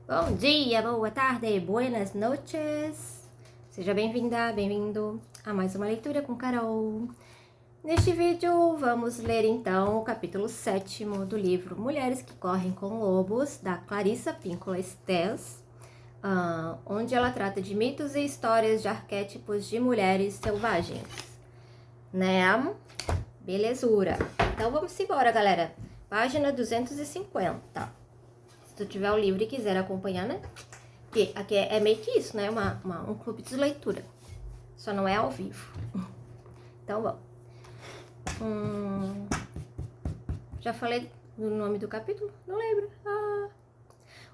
Bom dia, boa tarde, buenas noches. Seja bem-vinda, bem-vindo a mais uma leitura com Carol. Neste vídeo vamos ler então o capítulo 7º do livro Mulheres que Correm com Lobos, da Clarissa Pinkola Estés, onde ela trata de mitos e histórias de arquétipos de mulheres selvagens. Né? Belezura. Então vamos embora, galera. Página 250. Se tu tiver o livro e quiser acompanhar, né? Porque aqui é meio que isso, né? Um clube de leitura. Só não é ao vivo. Então, vamos. Já falei do nome do capítulo? Não lembro.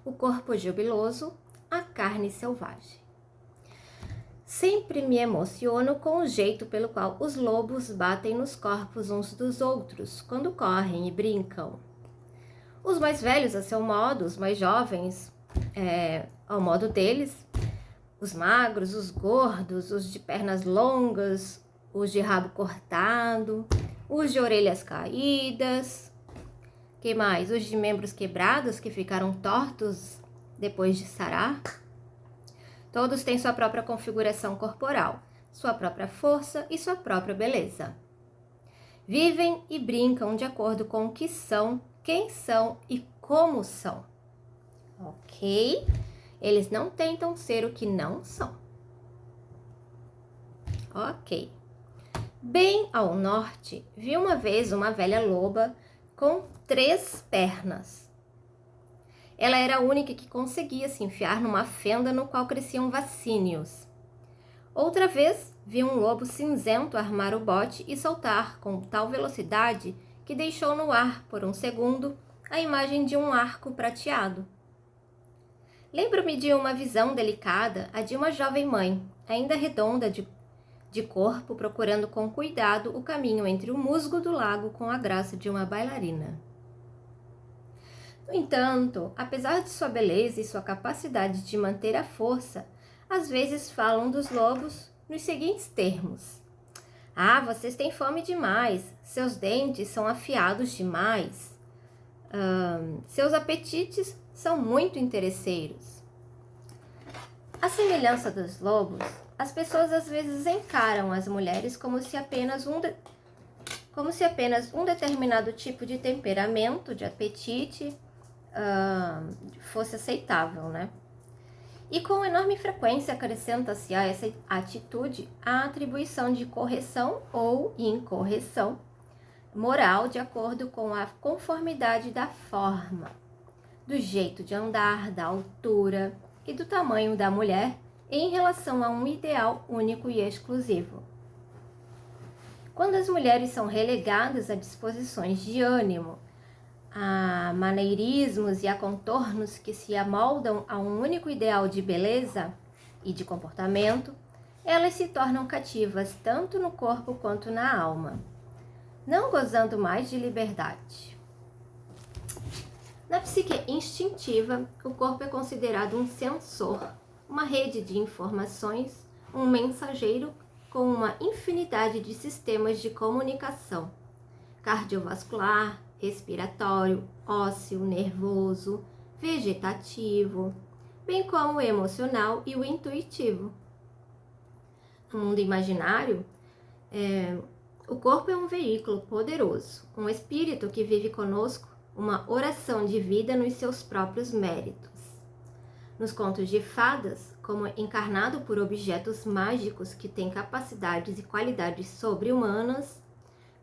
O corpo jubiloso, a carne selvagem. Sempre me emociono com o jeito pelo qual os lobos batem nos corpos uns dos outros quando correm e brincam. Os mais velhos a seu modo, os mais jovens ao modo deles, os magros, os gordos, os de pernas longas, os de rabo cortado, os de orelhas caídas, que mais? Os de membros quebrados que ficaram tortos depois de sarar. Todos têm sua própria configuração corporal, sua própria força e sua própria beleza. Vivem e brincam de acordo com o que são, quem são e como são. Ok? Eles não tentam ser o que não são. Ok. Bem ao norte, vi uma vez uma velha loba com 3 pernas. Ela era a única que conseguia se enfiar numa fenda no qual cresciam vacínios. Outra vez, vi um lobo cinzento armar o bote e saltar com tal velocidade que deixou no ar, por um segundo, a imagem de um arco prateado. Lembro-me de uma visão delicada, a de uma jovem mãe, ainda redonda de corpo, procurando com cuidado o caminho entre o musgo do lago com a graça de uma bailarina. No entanto, apesar de sua beleza e sua capacidade de manter a força, às vezes falam dos lobos nos seguintes termos: "Ah, vocês têm fome demais, seus dentes são afiados demais, seus apetites são muito interesseiros." À semelhança dos lobos, as pessoas às vezes encaram as mulheres como se apenas um determinado tipo de temperamento, de apetite, fosse aceitável, né? E com enorme frequência acrescenta-se a essa atitude a atribuição de correção ou incorreção moral de acordo com a conformidade da forma, do jeito de andar, da altura e do tamanho da mulher em relação a um ideal único e exclusivo. Quando as mulheres são relegadas a disposições de ânimo, a maneirismos e a contornos que se amoldam a um único ideal de beleza e de comportamento, elas se tornam cativas tanto no corpo quanto na alma, não gozando mais de liberdade. Na psique instintiva, o corpo é considerado um sensor, uma rede de informações, um mensageiro com uma infinidade de sistemas de comunicação, cardiovascular, respiratório, ósseo, nervoso, vegetativo, bem como o emocional e o intuitivo. No mundo imaginário, o corpo é um veículo poderoso, um espírito que vive conosco, uma oração de vida nos seus próprios méritos. Nos contos de fadas, como encarnado por objetos mágicos que têm capacidades e qualidades sobre-humanas,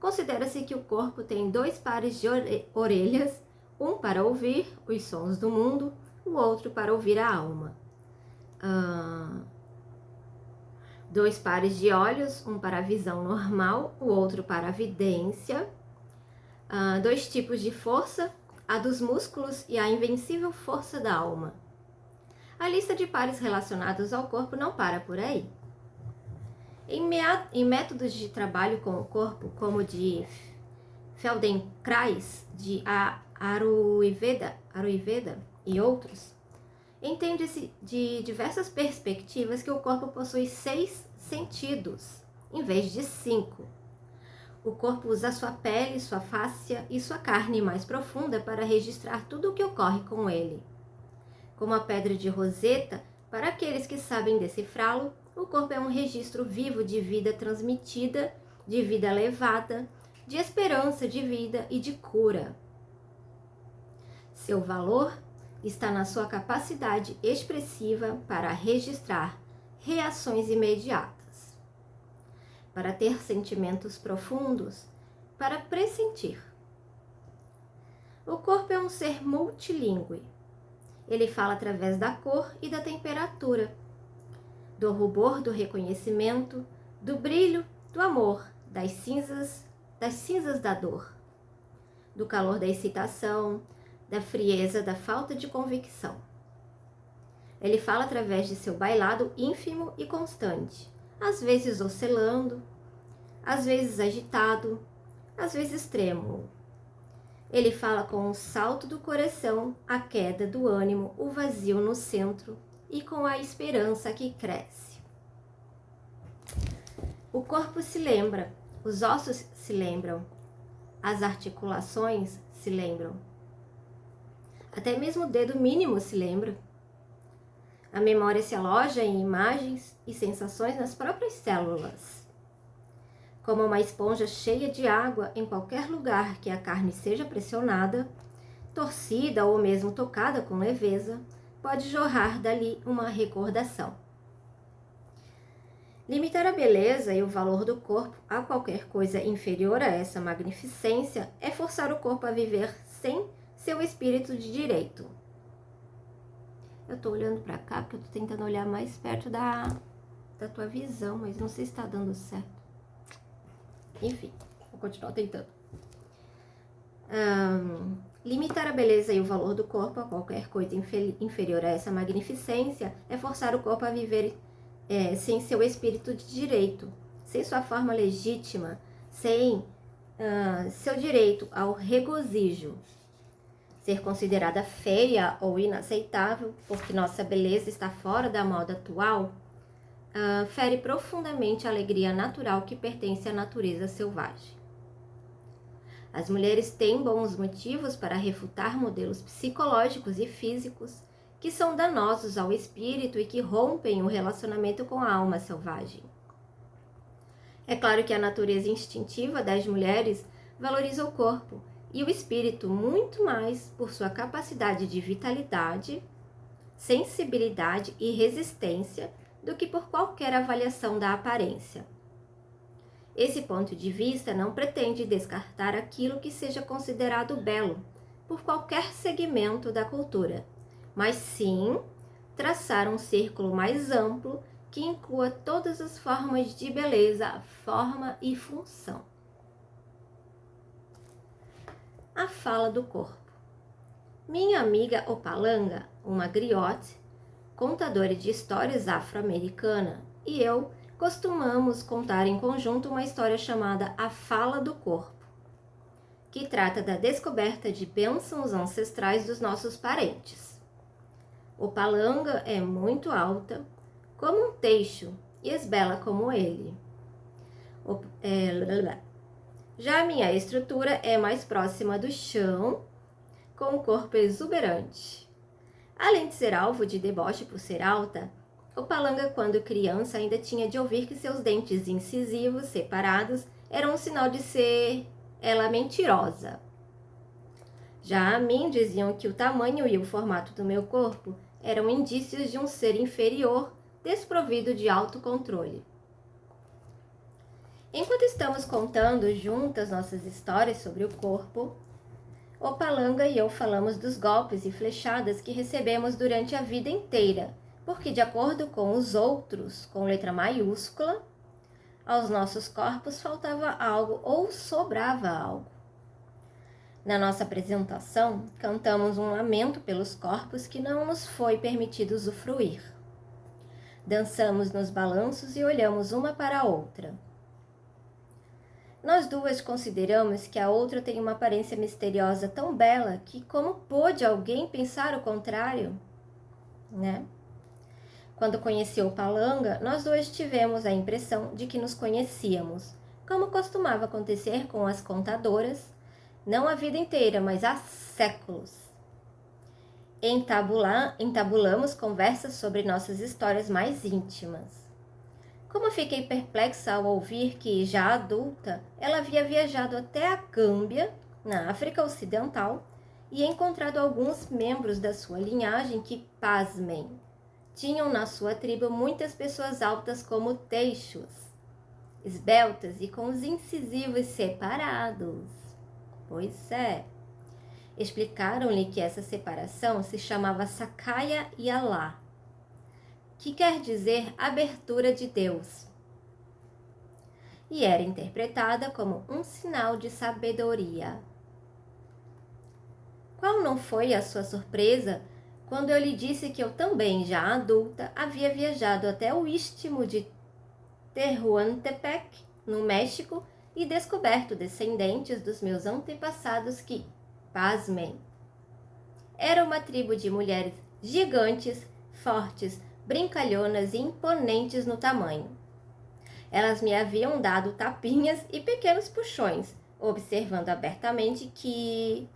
considera-se que o corpo tem 2 pares de orelhas, um para ouvir os sons do mundo, o outro para ouvir a alma. 2 pares de olhos, um para a visão normal, o outro para a vidência. 2 tipos de força, a dos músculos e a invencível força da alma. A lista de pares relacionados ao corpo não para por aí. Em métodos de trabalho com o corpo, como de Feldenkrais, de Ayurveda e outros, entende-se de diversas perspectivas que o corpo possui 6 sentidos, em vez de 5. O corpo usa sua pele, sua fáscia e sua carne mais profunda para registrar tudo o que ocorre com ele. Como a pedra de Roseta, para aqueles que sabem decifrá-lo, o corpo é um registro vivo de vida transmitida, de vida levada, de esperança de vida e de cura. Seu valor está na sua capacidade expressiva para registrar reações imediatas, para ter sentimentos profundos, para pressentir. O corpo é um ser multilingüe. Ele fala através da cor e da temperatura, do rubor do reconhecimento, do brilho, do amor, das cinzas da dor, do calor da excitação, da frieza, da falta de convicção. Ele fala através de seu bailado ínfimo e constante, às vezes oscilando, às vezes agitado, às vezes trêmulo. Ele fala com o salto do coração, a queda do ânimo, o vazio no centro e com a esperança que cresce. O corpo se lembra, os ossos se lembram, as articulações se lembram. Até mesmo o dedo mínimo se lembra. A memória se aloja em imagens e sensações nas próprias células. Como uma esponja cheia de água em qualquer lugar que a carne seja pressionada, torcida ou mesmo tocada com leveza, pode jorrar dali uma recordação. Limitar a beleza e o valor do corpo a qualquer coisa inferior a essa magnificência é forçar o corpo a viver sem seu espírito de direito. Eu tô olhando pra cá porque eu tô tentando olhar mais perto da tua visão, mas não sei se tá dando certo. Enfim, vou continuar tentando. Limitar a beleza e o valor do corpo a qualquer coisa inferior a essa magnificência é forçar o corpo a viver sem seu espírito de direito, sem sua forma legítima, sem seu direito ao regozijo. Ser considerada feia ou inaceitável porque nossa beleza está fora da moda atual, fere profundamente a alegria natural que pertence à natureza selvagem. As mulheres têm bons motivos para refutar modelos psicológicos e físicos que são danosos ao espírito e que rompem o relacionamento com a alma selvagem. É claro que a natureza instintiva das mulheres valoriza o corpo e o espírito muito mais por sua capacidade de vitalidade, sensibilidade e resistência do que por qualquer avaliação da aparência. Esse ponto de vista não pretende descartar aquilo que seja considerado belo por qualquer segmento da cultura, mas sim traçar um círculo mais amplo que inclua todas as formas de beleza, forma e função. A fala do corpo. Minha amiga Opalanga, uma griote, contadora de histórias afro-americana, e eu costumamos contar em conjunto uma história chamada A Fala do Corpo, que trata da descoberta de bênçãos ancestrais dos nossos parentes. Opalanga é muito alta, como um teixo, e esbela como ele. Já a minha estrutura é mais próxima do chão, com o corpo exuberante. Além de ser alvo de deboche por ser alta, Opalanga, quando criança, ainda tinha de ouvir que seus dentes incisivos separados eram um sinal de ser ela mentirosa. Já a mim diziam que o tamanho e o formato do meu corpo eram indícios de um ser inferior, desprovido de autocontrole. Enquanto estamos contando juntas nossas histórias sobre o corpo, Opalanga e eu falamos dos golpes e flechadas que recebemos durante a vida inteira, porque, de acordo com os outros, com letra maiúscula, aos nossos corpos faltava algo ou sobrava algo. Na nossa apresentação, cantamos um lamento pelos corpos que não nos foi permitido usufruir. Dançamos nos balanços e olhamos uma para a outra. Nós duas consideramos que a outra tem uma aparência misteriosa tão bela que como pôde alguém pensar o contrário, né? Quando conheci Opalanga, nós dois tivemos a impressão de que nos conhecíamos, como costumava acontecer com as contadoras, não a vida inteira, mas há séculos. Entabulamos conversas sobre nossas histórias mais íntimas. Como fiquei perplexa ao ouvir que, já adulta, ela havia viajado até a Gâmbia, na África Ocidental, e encontrado alguns membros da sua linhagem que, pasmem, tinham na sua tribo muitas pessoas altas como teixos, esbeltas e com os incisivos separados. Pois é. Explicaram-lhe que essa separação se chamava Sakaya Yalá, que quer dizer abertura de Deus, e era interpretada como um sinal de sabedoria. Qual não foi a sua surpresa quando eu lhe disse que eu também, já adulta, havia viajado até o istmo de Tehuantepec, no México, e descoberto descendentes dos meus antepassados que, pasmem, era uma tribo de mulheres gigantes, fortes, brincalhonas e imponentes no tamanho. Elas me haviam dado tapinhas e pequenos puxões, observando abertamente que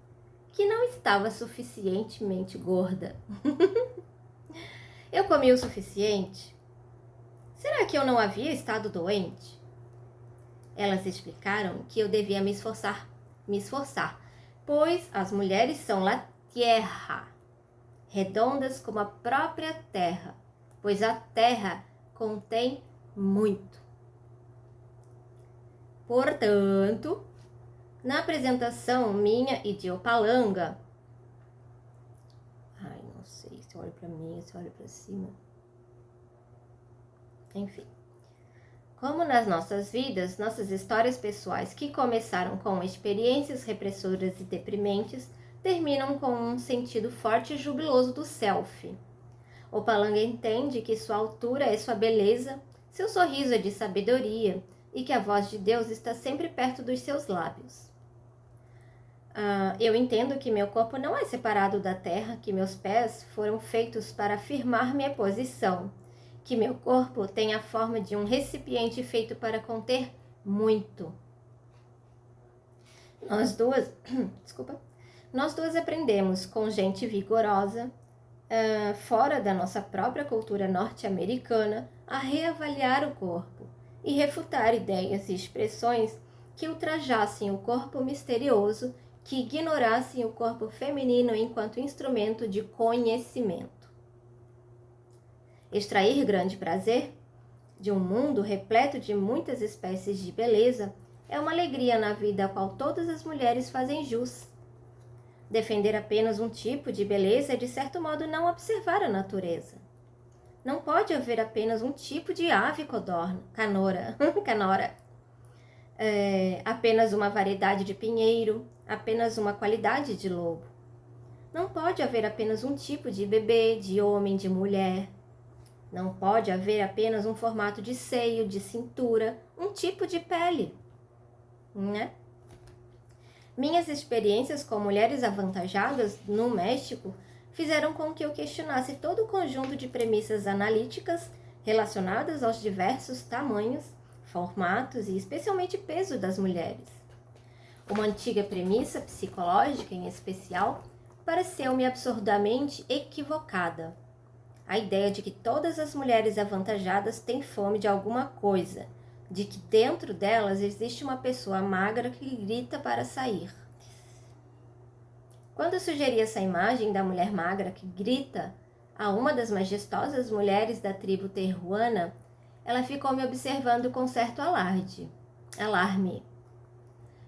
não estava suficientemente gorda. Eu comi o suficiente? Será que eu não havia estado doente? Elas explicaram que eu devia me esforçar, pois as mulheres são la tierra, redondas como a própria terra, pois a terra contém muito. Portanto, na apresentação minha e de Opalanga, não sei se olha para mim, se olha para cima. Enfim. Como nas nossas vidas, nossas histórias pessoais que começaram com experiências repressoras e deprimentes, terminam com um sentido forte e jubiloso do self. Opalanga entende que sua altura é sua beleza, seu sorriso é de sabedoria e que a voz de Deus está sempre perto dos seus lábios. Eu entendo que meu corpo não é separado da terra, que meus pés foram feitos para afirmar minha posição, que meu corpo tem a forma de um recipiente feito para conter muito. Nós duas aprendemos com gente vigorosa, fora da nossa própria cultura norte-americana, a reavaliar o corpo e refutar ideias e expressões que ultrajassem o corpo misterioso, que ignorassem o corpo feminino enquanto instrumento de conhecimento. Extrair grande prazer de um mundo repleto de muitas espécies de beleza é uma alegria na vida a qual todas as mulheres fazem jus. Defender apenas um tipo de beleza é, de certo modo, não observar a natureza. Não pode haver apenas um tipo de ave canora, apenas uma variedade de pinheiro, apenas uma qualidade de lobo. Não pode haver apenas um tipo de bebê, de homem, de mulher. Não pode haver apenas um formato de seio, de cintura, um tipo de pele, né? Minhas experiências com mulheres avantajadas no México fizeram com que eu questionasse todo o conjunto de premissas analíticas relacionadas aos diversos tamanhos, formatos e especialmente peso das mulheres. Uma antiga premissa psicológica, em especial, pareceu-me absurdamente equivocada. A ideia de que todas as mulheres avantajadas têm fome de alguma coisa, de que dentro delas existe uma pessoa magra que grita para sair. Quando sugeri essa imagem da mulher magra que grita a uma das majestosas mulheres da tribo terruana, ela ficou me observando com certo alarme.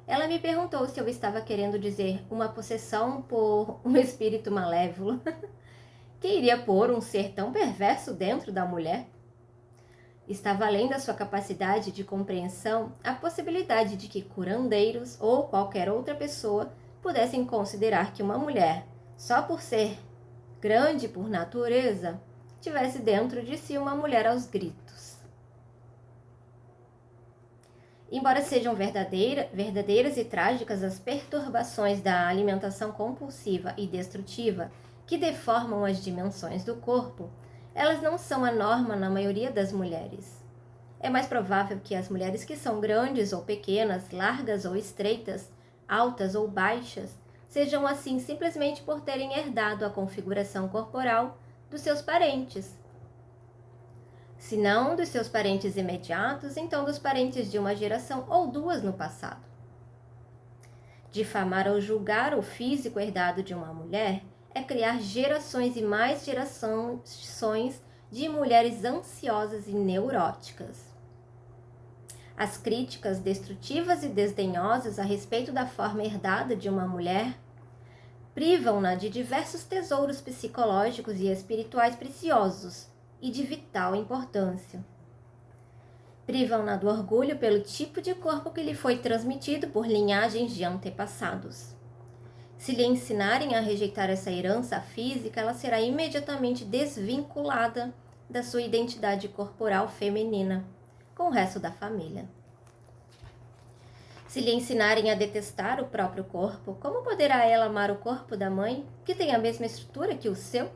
Ela me perguntou se eu estava querendo dizer uma possessão por um espírito malévolo que iria pôr um ser tão perverso dentro da mulher. Estava além da sua capacidade de compreensão a possibilidade de que curandeiros ou qualquer outra pessoa pudessem considerar que uma mulher, só por ser grande por natureza, tivesse dentro de si uma mulher aos gritos. Embora sejam verdadeiras e trágicas as perturbações da alimentação compulsiva e destrutiva que deformam as dimensões do corpo, elas não são a norma na maioria das mulheres. É mais provável que as mulheres que são grandes ou pequenas, largas ou estreitas, altas ou baixas, sejam assim simplesmente por terem herdado a configuração corporal dos seus parentes. Se não dos seus parentes imediatos, então dos parentes de uma geração ou duas no passado. Difamar ou julgar o físico herdado de uma mulher é criar gerações e mais gerações de mulheres ansiosas e neuróticas. As críticas destrutivas e desdenhosas a respeito da forma herdada de uma mulher privam-na de diversos tesouros psicológicos e espirituais preciosos e de vital importância. Privam-na do orgulho pelo tipo de corpo que lhe foi transmitido por linhagens de antepassados. Se lhe ensinarem a rejeitar essa herança física, ela será imediatamente desvinculada da sua identidade corporal feminina com o resto da família. Se lhe ensinarem a detestar o próprio corpo, como poderá ela amar o corpo da mãe, que tem a mesma estrutura que o seu?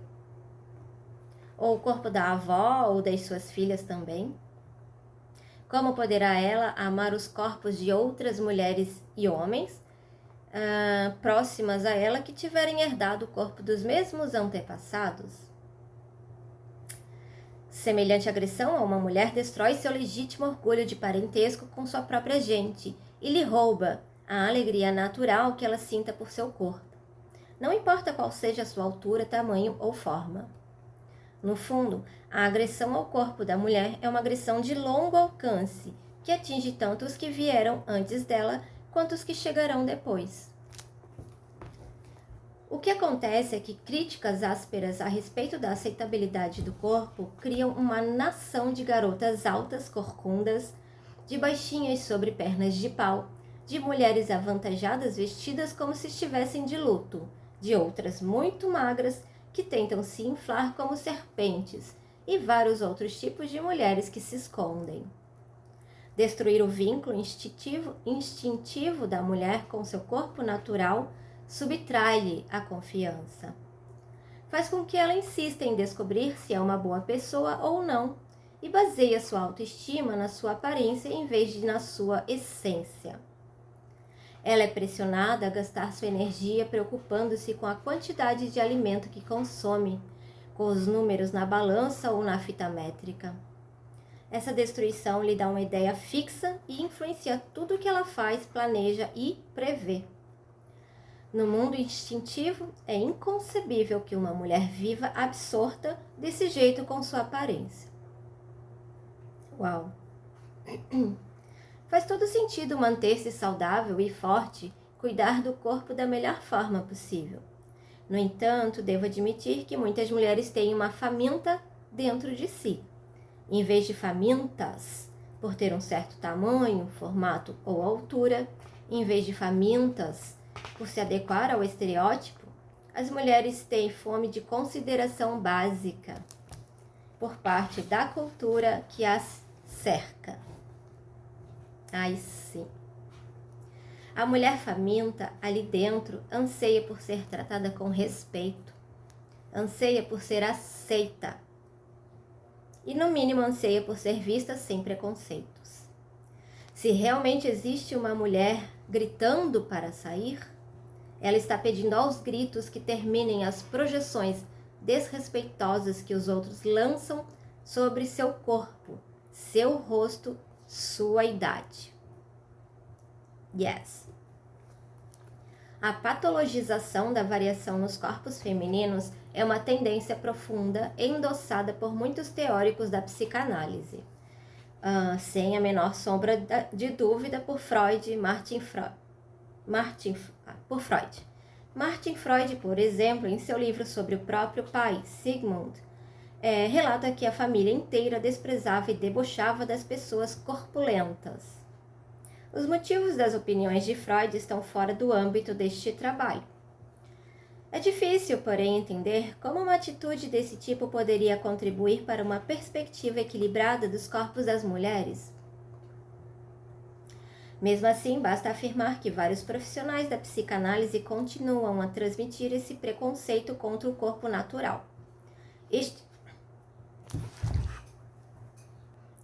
Ou o corpo da avó ou das suas filhas também? Como poderá ela amar os corpos de outras mulheres e homens próximas a ela que tiverem herdado o corpo dos mesmos antepassados? Semelhante agressão a uma mulher destrói seu legítimo orgulho de parentesco com sua própria gente e lhe rouba a alegria natural que ela sinta por seu corpo. Não importa qual seja a sua altura, tamanho ou forma. No fundo, a agressão ao corpo da mulher é uma agressão de longo alcance, que atinge tanto os que vieram antes dela, quanto os que chegarão depois. O que acontece é que críticas ásperas a respeito da aceitabilidade do corpo criam uma nação de garotas altas corcundas, de baixinhas sobre pernas de pau, de mulheres avantajadas vestidas como se estivessem de luto, de outras muito magras que tentam se inflar como serpentes, e vários outros tipos de mulheres que se escondem. Destruir o vínculo instintivo da mulher com seu corpo natural subtrai-lhe a confiança. Faz com que ela insista em descobrir se é uma boa pessoa ou não, e baseia sua autoestima na sua aparência em vez de na sua essência. Ela é pressionada a gastar sua energia preocupando-se com a quantidade de alimento que consome, com os números na balança ou na fita métrica. Essa destruição lhe dá uma ideia fixa e influencia tudo o que ela faz, planeja e prevê. No mundo instintivo, é inconcebível que uma mulher viva absorta desse jeito com sua aparência. Uau! Faz todo sentido manter-se saudável e forte, cuidar do corpo da melhor forma possível. No entanto, devo admitir que muitas mulheres têm uma faminta dentro de si. Em vez de famintas por ter um certo tamanho, formato ou altura, em vez de famintas por se adequar ao estereótipo, as mulheres têm fome de consideração básica por parte da cultura que as cerca. Ai, sim. A mulher faminta ali dentro anseia por ser tratada com respeito, anseia por ser aceita e, no mínimo, anseia por ser vista sem preconceitos. Se realmente existe uma mulher gritando para sair, ela está pedindo aos gritos que terminem as projeções desrespeitosas que os outros lançam sobre seu corpo, seu rosto, sua idade. Yes. A patologização da variação nos corpos femininos é uma tendência profunda endossada por muitos teóricos da psicanálise, sem a menor sombra de dúvida por Freud. Martin Freud, por exemplo, em seu livro sobre o próprio pai, Sigmund, relata que a família inteira desprezava e debochava das pessoas corpulentas. Os motivos das opiniões de Freud estão fora do âmbito deste trabalho. É difícil, porém, entender como uma atitude desse tipo poderia contribuir para uma perspectiva equilibrada dos corpos das mulheres. Mesmo assim, basta afirmar que vários profissionais da psicanálise continuam a transmitir esse preconceito contra o corpo natural.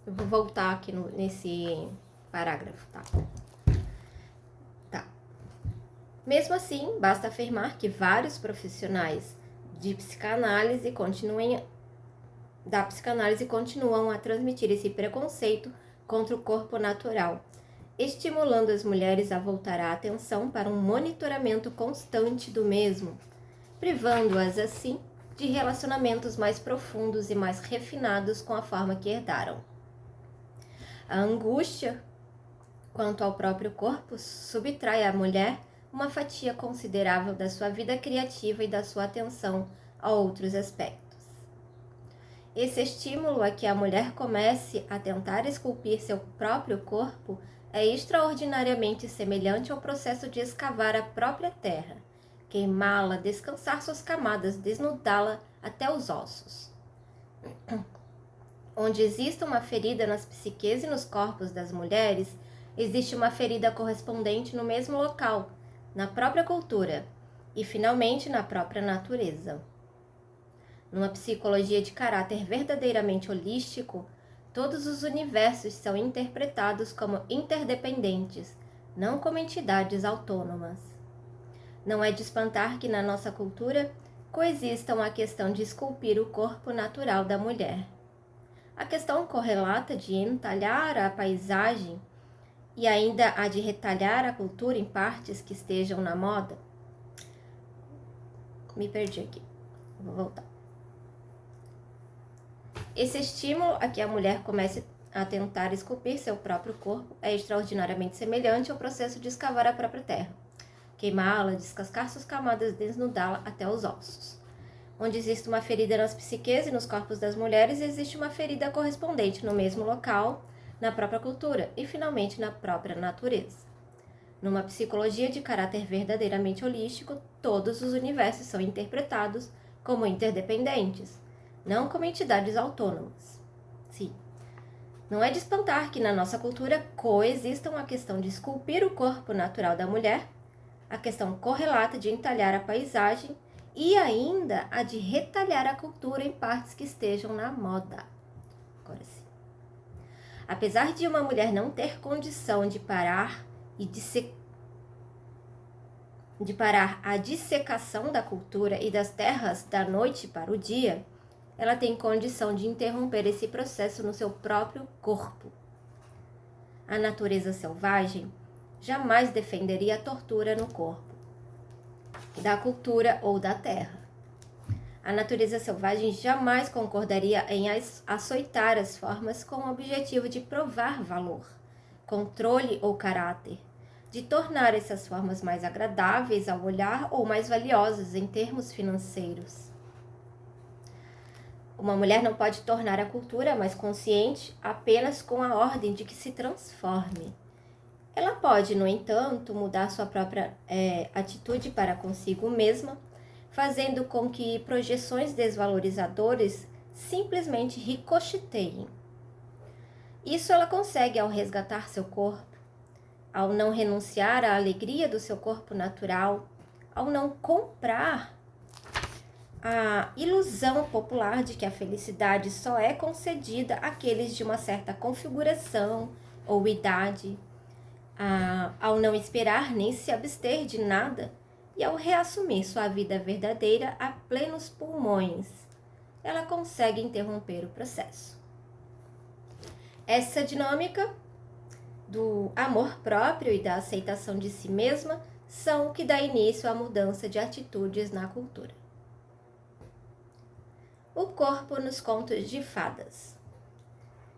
Eu vou voltar aqui nesse parágrafo, tá? Mesmo assim, basta afirmar que vários profissionais de psicanálise continuam a transmitir esse preconceito contra o corpo natural, estimulando as mulheres a voltar a atenção para um monitoramento constante do mesmo, privando-as assim de relacionamentos mais profundos e mais refinados com a forma que herdaram. A angústia quanto ao próprio corpo subtrai à mulher uma fatia considerável da sua vida criativa e da sua atenção a outros aspectos. Esse estímulo a que a mulher comece a tentar esculpir seu próprio corpo é extraordinariamente semelhante ao processo de escavar a própria terra, queimá-la, descansar suas camadas, desnudá-la até os ossos. Onde existe uma ferida nas psiques e nos corpos das mulheres, existe uma ferida correspondente no mesmo local, na própria cultura e, finalmente, na própria natureza. Numa psicologia de caráter verdadeiramente holístico, todos os universos são interpretados como interdependentes, não como entidades autônomas. Não é de espantar que na nossa cultura coexistam a questão de esculpir o corpo natural da mulher, a questão correlata de entalhar a paisagem e ainda a de retalhar a cultura em partes que estejam na moda. Me perdi aqui, vou voltar. Esse estímulo a que a mulher comece a tentar esculpir seu próprio corpo é extraordinariamente semelhante ao processo de escavar a própria terra, queimá-la, descascar suas camadas, desnudá-la até os ossos. Onde existe uma ferida nas psiques e nos corpos das mulheres, existe uma ferida correspondente no mesmo local, na própria cultura e, finalmente, na própria natureza. Numa psicologia de caráter verdadeiramente holístico, todos os universos são interpretados como interdependentes, não como entidades autônomas. Sim. Não é de espantar que na nossa cultura coexistam a questão de esculpir o corpo natural da mulher, a questão correlata de entalhar a paisagem e ainda a de retalhar a cultura em partes que estejam na moda. Agora sim. Apesar de uma mulher não ter condição de parar a dissecação da cultura e das terras da noite para o dia, ela tem condição de interromper esse processo no seu próprio corpo. A natureza selvagem jamais defenderia a tortura no corpo da cultura ou da terra. A natureza selvagem jamais concordaria em açoitar as formas com o objetivo de provar valor, controle ou caráter, de tornar essas formas mais agradáveis ao olhar ou mais valiosas em termos financeiros. Uma mulher não pode tornar a cultura mais consciente apenas com a ordem de que se transforme. Ela pode, no entanto, mudar sua própria atitude para consigo mesma, fazendo com que projeções desvalorizadoras simplesmente ricocheteiem. Isso ela consegue ao resgatar seu corpo, ao não renunciar à alegria do seu corpo natural, ao não comprar a ilusão popular de que a felicidade só é concedida àqueles de uma certa configuração ou idade, ao não esperar nem se abster de nada e ao reassumir sua vida verdadeira a plenos pulmões, ela consegue interromper o processo. Essa dinâmica do amor próprio e da aceitação de si mesma são o que dá início à mudança de atitudes na cultura. O corpo nos contos de fadas.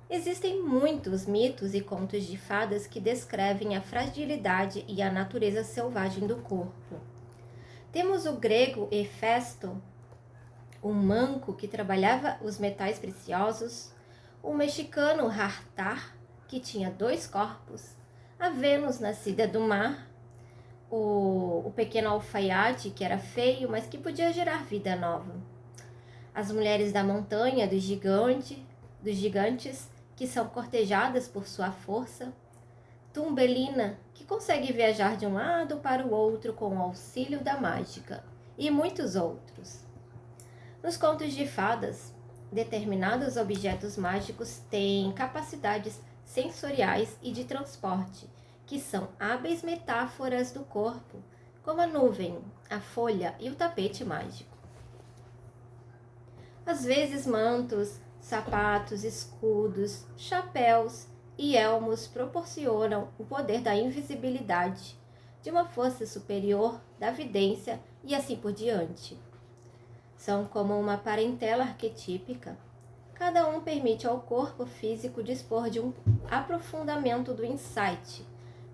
Existem muitos mitos e contos de fadas que descrevem a fragilidade e a natureza selvagem do corpo. Temos o grego Hefesto, um manco que trabalhava os metais preciosos, o mexicano Hartar, que tinha 2 corpos, a Vênus nascida do mar, o pequeno alfaiate, que era feio, mas que podia gerar vida nova, as mulheres da montanha, dos gigantes, que são cortejadas por sua força, Tumbelina, que consegue viajar de um lado para o outro com o auxílio da mágica, e muitos outros. Nos contos de fadas, determinados objetos mágicos têm capacidades sensoriais e de transporte, que são hábeis metáforas do corpo, como a nuvem, a folha e o tapete mágico. Às vezes, mantos, sapatos, escudos, chapéus e elmos proporcionam o poder da invisibilidade, de uma força superior, da vidência e assim por diante. São como uma parentela arquetípica. Cada um permite ao corpo físico dispor de um aprofundamento do insight,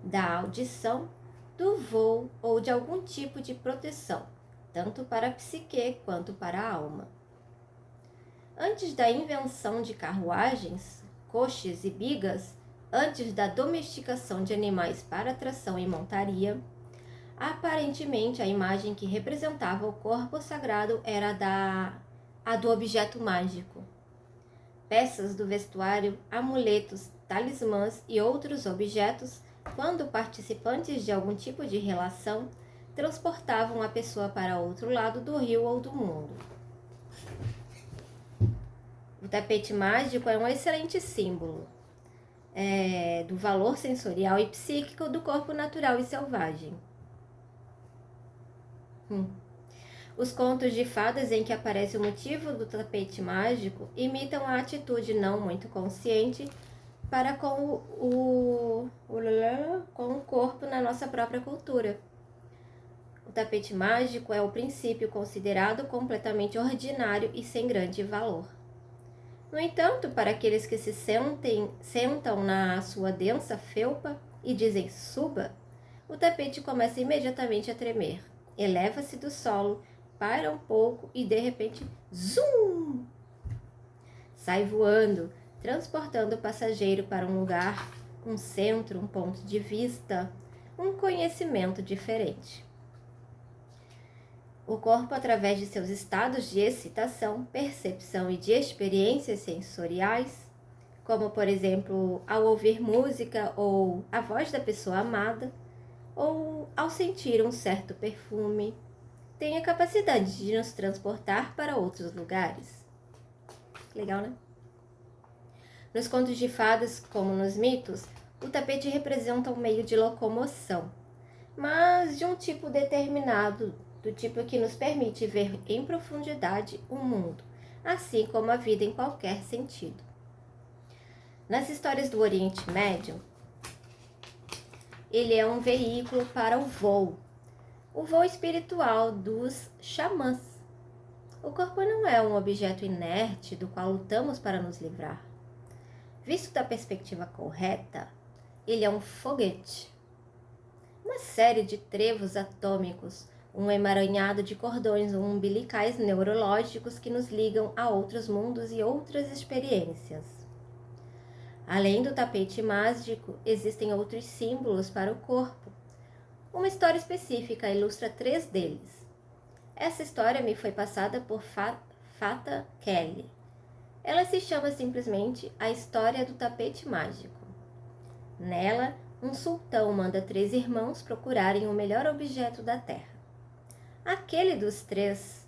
da audição, do voo ou de algum tipo de proteção, tanto para a psique quanto para a alma. Antes da invenção de carruagens, coches e bigas, antes da domesticação de animais para tração e montaria, aparentemente a imagem que representava o corpo sagrado era a do objeto mágico. Peças do vestuário, amuletos, talismãs e outros objetos, quando participantes de algum tipo de relação, transportavam a pessoa para outro lado do rio ou do mundo. O tapete mágico é um excelente símbolo do valor sensorial e psíquico do corpo natural e selvagem. Os contos de fadas em que aparece o motivo do tapete mágico imitam a atitude não muito consciente para com o corpo na nossa própria cultura. O tapete mágico é o princípio considerado completamente ordinário e sem grande valor. No entanto, para aqueles que se sentam na sua densa felpa e dizem suba, o tapete começa imediatamente a tremer, eleva-se do solo, para um pouco e de repente, zum! Sai voando, transportando o passageiro para um lugar, um centro, um ponto de vista, um conhecimento diferente. O corpo, através de seus estados de excitação, percepção e de experiências sensoriais, como por exemplo ao ouvir música ou a voz da pessoa amada, ou ao sentir um certo perfume, tem a capacidade de nos transportar para outros lugares. Legal, né? Nos contos de fadas, como nos mitos, o tapete representa um meio de locomoção, mas de um tipo determinado, do tipo que nos permite ver em profundidade o mundo, assim como a vida em qualquer sentido. Nas histórias do Oriente Médio, ele é um veículo para o voo espiritual dos xamãs. O corpo não é um objeto inerte do qual lutamos para nos livrar. Visto da perspectiva correta, ele é um foguete, uma série de trevos atômicos, um emaranhado de cordões umbilicais neurológicos que nos ligam a outros mundos e outras experiências. Além do tapete mágico, existem outros símbolos para o corpo. Uma história específica ilustra 3 deles. Essa história me foi passada por Fata Kelly. Ela se chama simplesmente A História do Tapete Mágico. Nela, um sultão manda 3 irmãos procurarem o melhor objeto da terra. Aquele dos 3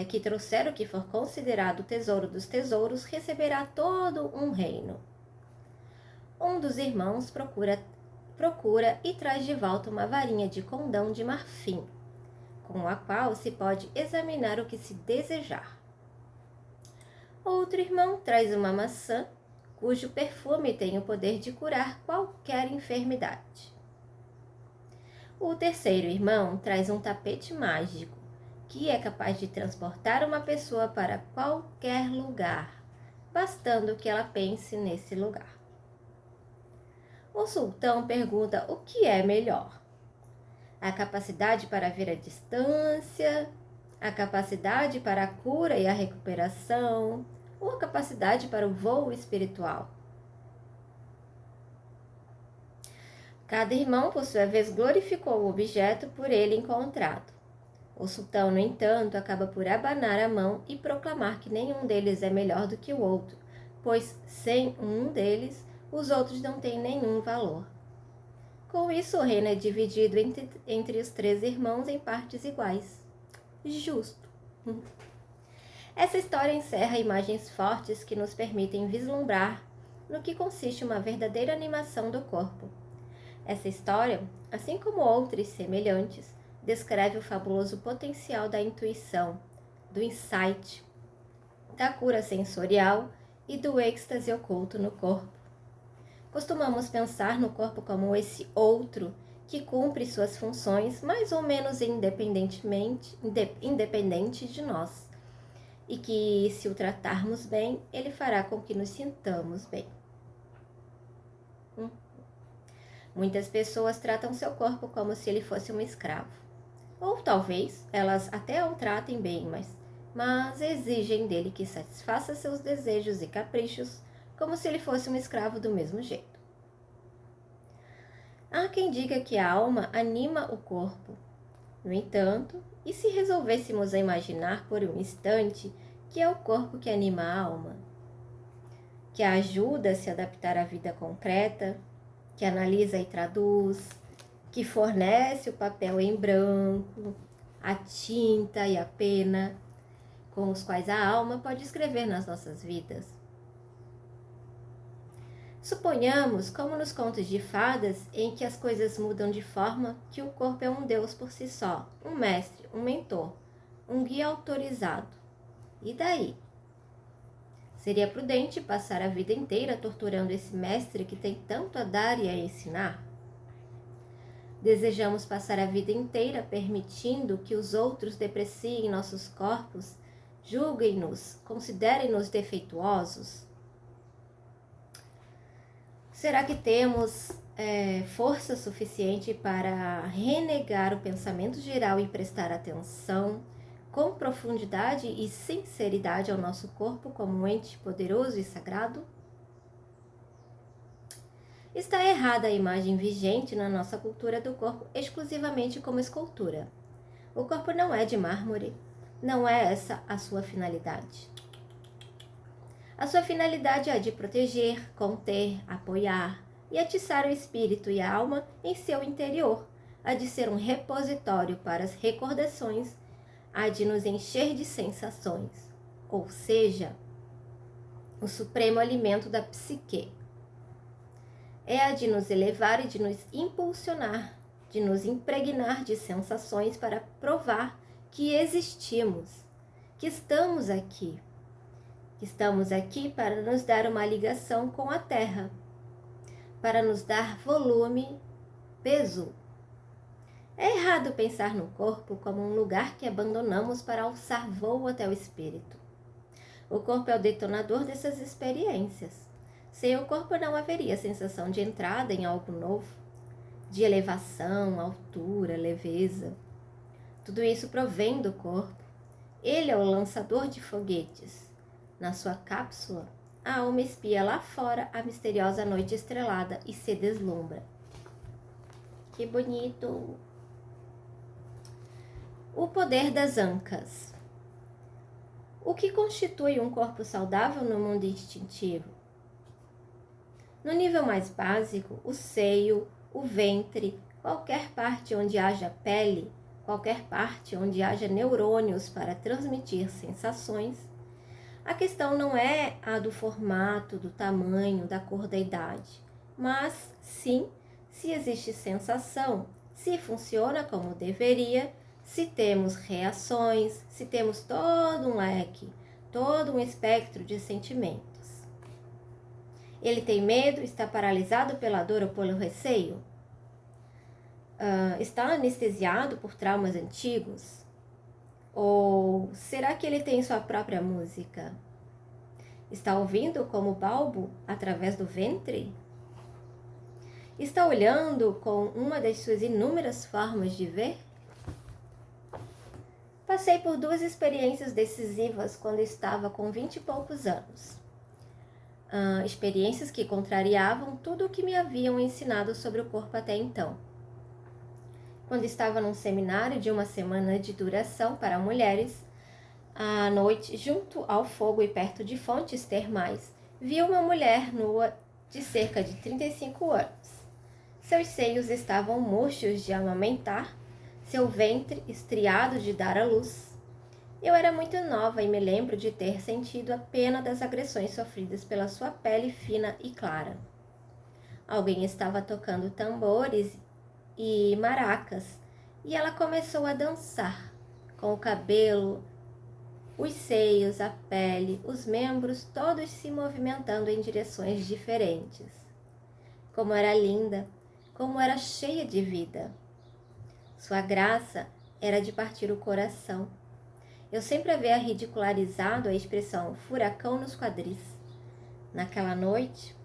que trouxeram o que for considerado o tesouro dos tesouros receberá todo um reino. Um dos irmãos procura e traz de volta uma varinha de condão de marfim, com a qual se pode examinar o que se desejar. Outro irmão traz uma maçã, cujo perfume tem o poder de curar qualquer enfermidade. O terceiro irmão traz um tapete mágico, que é capaz de transportar uma pessoa para qualquer lugar, bastando que ela pense nesse lugar. O sultão pergunta o que é melhor: a capacidade para ver a distância, a capacidade para a cura e a recuperação, ou a capacidade para o voo espiritual. Cada irmão, por sua vez, glorificou o objeto por ele encontrado. O sultão, no entanto, acaba por abanar a mão e proclamar que nenhum deles é melhor do que o outro, pois sem um deles, os outros não têm nenhum valor. Com isso, o reino é dividido entre os 3 irmãos em partes iguais. Justo. Essa história encerra imagens fortes que nos permitem vislumbrar no que consiste uma verdadeira animação do corpo. Essa história, assim como outras semelhantes, descreve o fabuloso potencial da intuição, do insight, da cura sensorial e do êxtase oculto no corpo. Costumamos pensar no corpo como esse outro que cumpre suas funções mais ou menos independente de nós, e que, se o tratarmos bem, ele fará com que nos sintamos bem. Muitas pessoas tratam seu corpo como se ele fosse um escravo. Ou talvez elas até o tratem bem, mas exigem dele que satisfaça seus desejos e caprichos como se ele fosse um escravo do mesmo jeito. Há quem diga que a alma anima o corpo. No entanto, e se resolvêssemos a imaginar por um instante que é o corpo que anima a alma, que a ajuda a se adaptar à vida concreta, que analisa e traduz, que fornece o papel em branco, a tinta e a pena, com os quais a alma pode escrever nas nossas vidas. Suponhamos, como nos contos de fadas, em que as coisas mudam de forma que o corpo é um deus por si só, um mestre, um mentor, um guia autorizado. E daí? Seria prudente passar a vida inteira torturando esse mestre que tem tanto a dar e a ensinar? Desejamos passar a vida inteira permitindo que os outros depreciem nossos corpos, julguem-nos, considerem-nos defeituosos? Será que temos força suficiente para renegar o pensamento geral e prestar atenção com profundidade e sinceridade ao nosso corpo como um ente poderoso e sagrado? Está errada a imagem vigente na nossa cultura do corpo exclusivamente como escultura. O corpo não é de mármore, não é essa a sua finalidade. A sua finalidade é de proteger, conter, apoiar e atiçar o espírito e a alma em seu interior, a de ser um repositório para as recordações, a de nos encher de sensações, ou seja, o supremo alimento da psique. É a de nos elevar e de nos impulsionar, de nos impregnar de sensações para provar que existimos, que estamos aqui. Estamos aqui para nos dar uma ligação com a Terra, para nos dar volume, peso. É errado pensar no corpo como um lugar que abandonamos para alçar voo até o espírito. O corpo é o detonador dessas experiências. Sem o corpo não haveria sensação de entrada em algo novo, de elevação, altura, leveza. Tudo isso provém do corpo. Ele é o lançador de foguetes. Na sua cápsula, a alma espia lá fora a misteriosa noite estrelada e se deslumbra. Que bonito! O poder das ancas. O que constitui um corpo saudável no mundo instintivo? No nível mais básico, o seio, o ventre, qualquer parte onde haja pele, qualquer parte onde haja neurônios para transmitir sensações. A questão não é a do formato, do tamanho, da cor, da idade, mas sim se existe sensação, se funciona como deveria, se temos reações, se temos todo um leque, todo um espectro de sentimentos. Ele tem medo, está paralisado pela dor ou pelo receio? Está anestesiado por traumas antigos? Ou será que ele tem sua própria música? Está ouvindo como balbo através do ventre? Está olhando com uma das suas inúmeras formas de ver? Passei por 2 experiências decisivas quando estava com 20 e poucos anos. Experiências que contrariavam tudo o que me haviam ensinado sobre o corpo até então. Quando estava num seminário de 1 semana de duração para mulheres, à noite, junto ao fogo e perto de fontes termais, vi uma mulher nua de cerca de 35 anos. Seus seios estavam murchos de amamentar, seu ventre estriado de dar à luz. Eu era muito nova e me lembro de ter sentido a pena das agressões sofridas pela sua pele fina e clara. Alguém estava tocando tambores e maracas, e ela começou a dançar, com o cabelo, os seios, a pele, os membros, todos se movimentando em direções diferentes. Como era linda, como era cheia de vida. Sua graça era de partir o coração. Eu sempre havia ridicularizado a expressão furacão nos quadris. Naquela noite,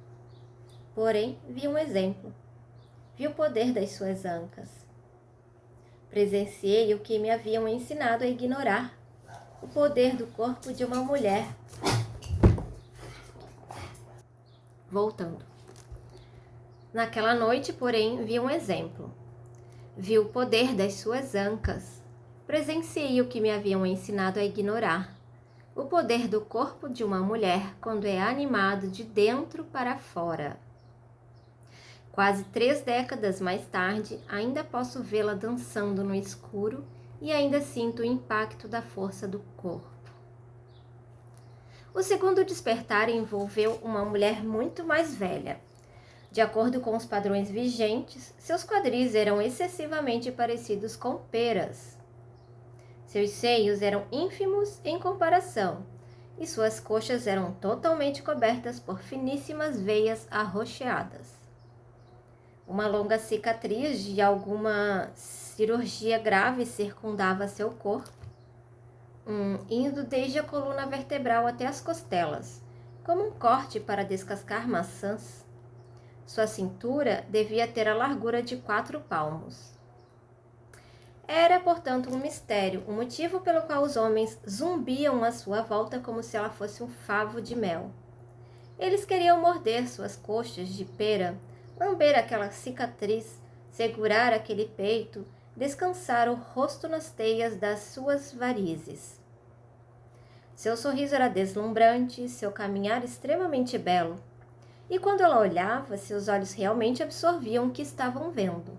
porém, vi um exemplo. Vi o poder das suas ancas. Presenciei o que me haviam ensinado a ignorar, o poder do corpo de uma mulher. Voltando. Naquela noite, porém, vi um exemplo. Vi o poder das suas ancas. Presenciei o que me haviam ensinado a ignorar, o poder do corpo de uma mulher quando é animado de dentro para fora. Quase 3 décadas mais tarde, ainda posso vê-la dançando no escuro e ainda sinto o impacto da força do corpo. O segundo despertar envolveu uma mulher muito mais velha. De acordo com os padrões vigentes, seus quadris eram excessivamente parecidos com peras. Seus seios eram ínfimos em comparação, e suas coxas eram totalmente cobertas por finíssimas veias arroxeadas. Uma longa cicatriz de alguma cirurgia grave circundava seu corpo, indo desde a coluna vertebral até as costelas, como um corte para descascar maçãs. Sua cintura devia ter a largura de 4 palmos. Era, portanto, um mistério, o motivo pelo qual os homens zumbiam à sua volta como se ela fosse um favo de mel. Eles queriam morder suas coxas de pera, lamber aquela cicatriz, segurar aquele peito, descansar o rosto nas teias das suas varizes. Seu sorriso era deslumbrante, seu caminhar extremamente belo. E quando ela olhava, seus olhos realmente absorviam o que estavam vendo.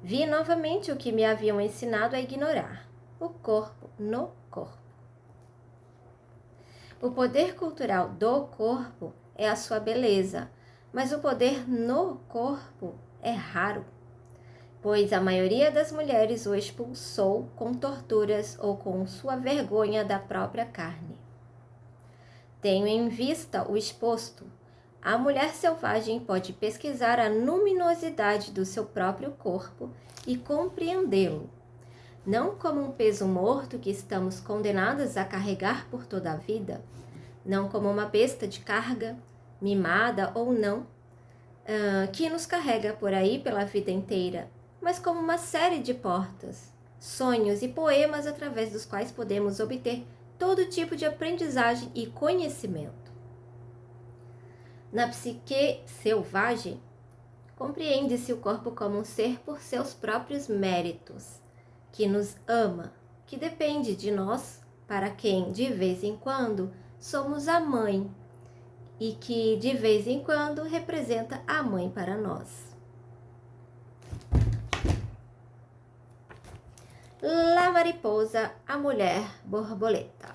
Vi novamente o que me haviam ensinado a ignorar: o corpo no corpo. O poder cultural do corpo é a sua beleza, mas o poder no corpo é raro, pois a maioria das mulheres o expulsou com torturas ou com sua vergonha da própria carne. Tenho em vista o exposto. A mulher selvagem pode pesquisar a luminosidade do seu próprio corpo e compreendê-lo, não como um peso morto que estamos condenadas a carregar por toda a vida, não como uma besta de carga, mimada ou não, que nos carrega por aí pela vida inteira, mas como uma série de portas, sonhos e poemas através dos quais podemos obter todo tipo de aprendizagem e conhecimento. Na psique selvagem, compreende-se o corpo como um ser por seus próprios méritos, que nos ama, que depende de nós, para quem, de vez em quando, somos a mãe, e que, de vez em quando, representa a mãe para nós. La mariposa, a mulher borboleta.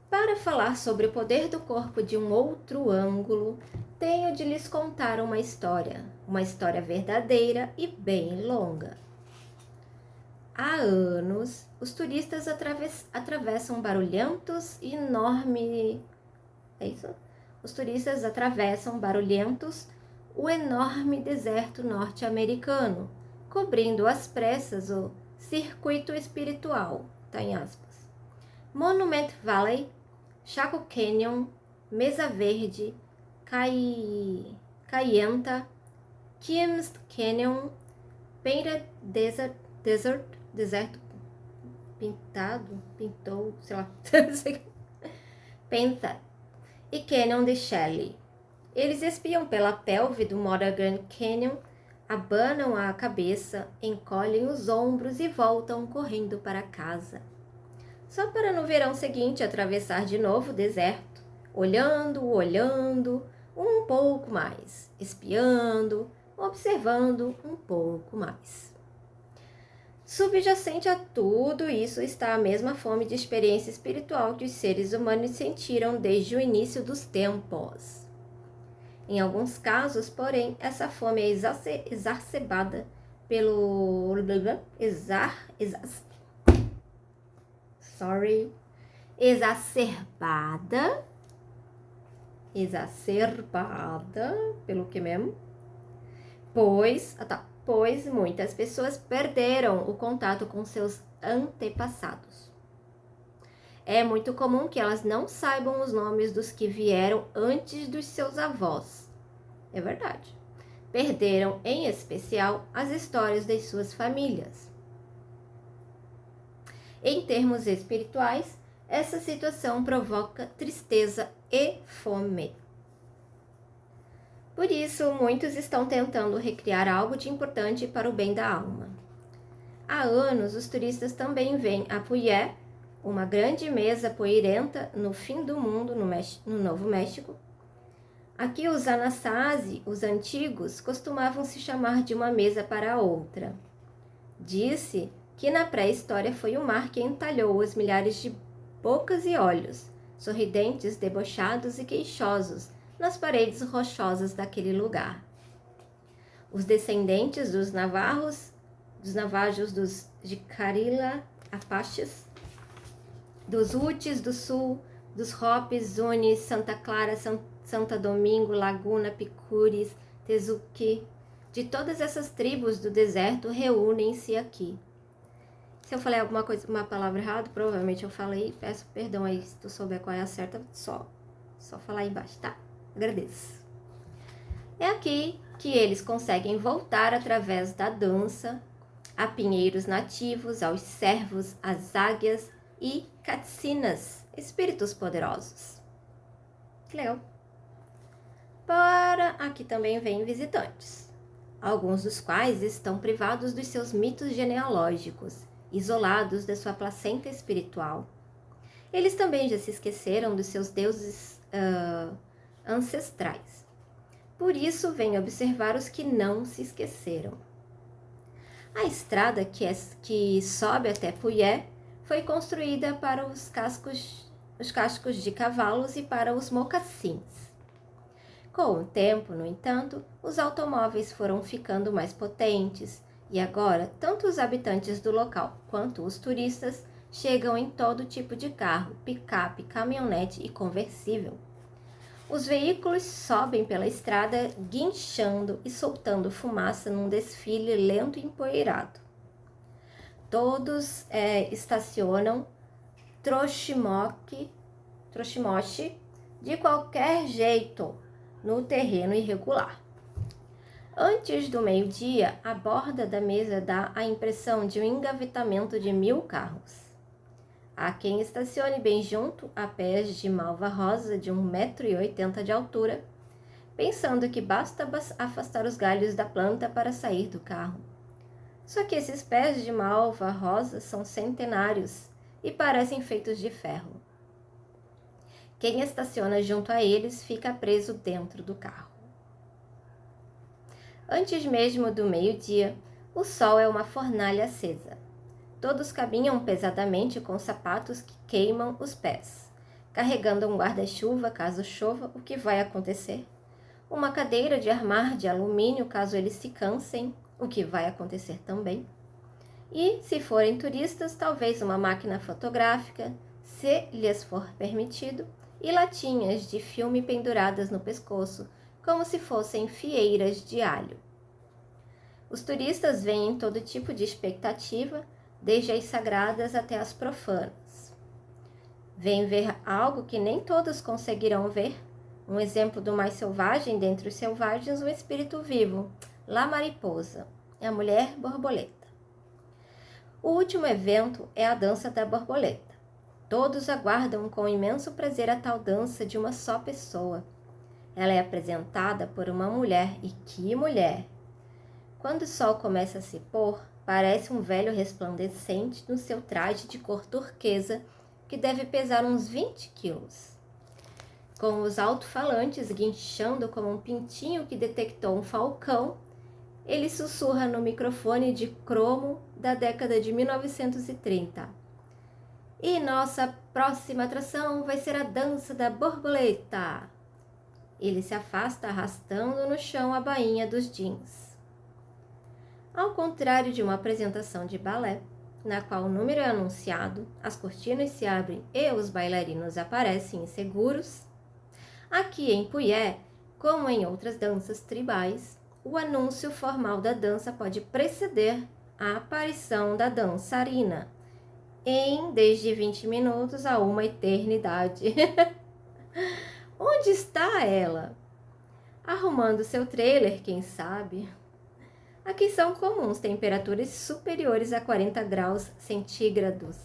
Para falar sobre o poder do corpo de um outro ângulo, tenho de lhes contar uma história verdadeira e bem longa. Há anos, os turistas atravessam barulhentos e enorme... Os turistas atravessam barulhentos o enorme deserto norte-americano, cobrindo às pressas o circuito espiritual, tá em aspas. Monument Valley, Chaco Canyon, Mesa Verde, Kayenta, Kims Canyon, Painted Deserto pintou, sei lá, Painted, e Canyon de Shelley. Eles espiam pela pelve do Morgan Canyon, abanam a cabeça, encolhem os ombros e voltam correndo para casa. Só para no verão seguinte atravessar de novo o deserto, olhando, um pouco mais, espiando, observando um pouco mais. Subjacente a tudo isso está a mesma fome de experiência espiritual que os seres humanos sentiram desde o início dos tempos. Em alguns casos, porém, essa fome é exacerbada pelo exacerbada, pelo que mesmo? Pois muitas pessoas perderam o contato com seus antepassados. É muito comum que elas não saibam os nomes dos que vieram antes dos seus avós. É verdade. Perderam, em especial, as histórias das suas famílias. Em termos espirituais, essa situação provoca tristeza e fome. Por isso, muitos estão tentando recriar algo de importante para o bem da alma. Há anos, os turistas também veem a Puyé, uma grande mesa poeirenta no fim do mundo, no Novo México. Aqui os Anasazi, os antigos, costumavam se chamar de uma mesa para a outra. Disse que na pré-história foi o mar que entalhou os milhares de bocas e olhos, sorridentes, debochados e queixosos, nas paredes rochosas daquele lugar. Os descendentes dos navajos, dos Jicarilla, Apaches, dos Utes do Sul, dos Hopis, Zunis, Santa Clara, Santa Domingo, Laguna, Picures, Tezuque, de todas essas tribos do deserto reúnem-se aqui. Se eu falei alguma coisa, uma palavra errada, provavelmente eu falei, peço perdão aí, se tu souber qual é a certa, só falar aí embaixo, tá? Agradeço. É aqui que eles conseguem voltar através da dança a pinheiros nativos, aos cervos, às águias e catsinas, espíritos poderosos. Que legal! Para aqui também vêm visitantes, alguns dos quais estão privados dos seus mitos genealógicos, isolados da sua placenta espiritual. Eles também já se esqueceram dos seus deuses ancestrais. Por isso, vem observar os que não se esqueceram. A estrada que sobe até Puyé foi construída para os cascos de cavalos e para os mocassins. Com o tempo, no entanto, os automóveis foram ficando mais potentes e agora, tanto os habitantes do local quanto os turistas chegam em todo tipo de carro, picape, caminhonete e conversível. Os veículos sobem pela estrada guinchando e soltando fumaça num desfile lento e empoeirado. Todos estacionam trochimoche de qualquer jeito no terreno irregular. Antes do meio-dia, a borda da mesa dá a impressão de um engavetamento de 1000 carros. Há quem estacione bem junto a pés de malva rosa de 1,80 m de altura, pensando que basta afastar os galhos da planta para sair do carro. Só que esses pés de malva rosa são centenários e parecem feitos de ferro. Quem estaciona junto a eles fica preso dentro do carro. Antes mesmo do meio-dia, o sol é uma fornalha acesa. Todos caminham pesadamente com sapatos que queimam os pés, carregando um guarda-chuva caso chova, o que vai acontecer, uma cadeira de armar de alumínio caso eles se cansem, o que vai acontecer também, e, se forem turistas, talvez uma máquina fotográfica, se lhes for permitido, e latinhas de filme penduradas no pescoço, como se fossem fieiras de alho. Os turistas veem todo tipo de expectativa, desde as sagradas até as profanas. Vêm ver algo que nem todos conseguirão ver, um exemplo do mais selvagem dentre os selvagens, um espírito vivo, La Mariposa, a mulher borboleta. O último evento é a dança da borboleta. Todos aguardam com imenso prazer a tal dança de uma só pessoa. Ela é apresentada por uma mulher, e que mulher! Quando o sol começa a se pôr, parece um velho resplandecente no seu traje de cor turquesa, que deve pesar uns 20 quilos. Com os alto-falantes guinchando como um pintinho que detectou um falcão, ele sussurra no microfone de cromo da década de 1930. E nossa próxima atração vai ser a dança da borboleta. Ele se afasta arrastando no chão a bainha dos jeans. Ao contrário de uma apresentação de balé, na qual o número é anunciado, as cortinas se abrem e os bailarinos aparecem inseguros, aqui em Puyé, como em outras danças tribais, o anúncio formal da dança pode preceder a aparição da dançarina, em desde 20 minutos a uma eternidade. Onde está ela? Arrumando seu trailer, quem sabe? Aqui são comuns temperaturas superiores a 40 graus centígrados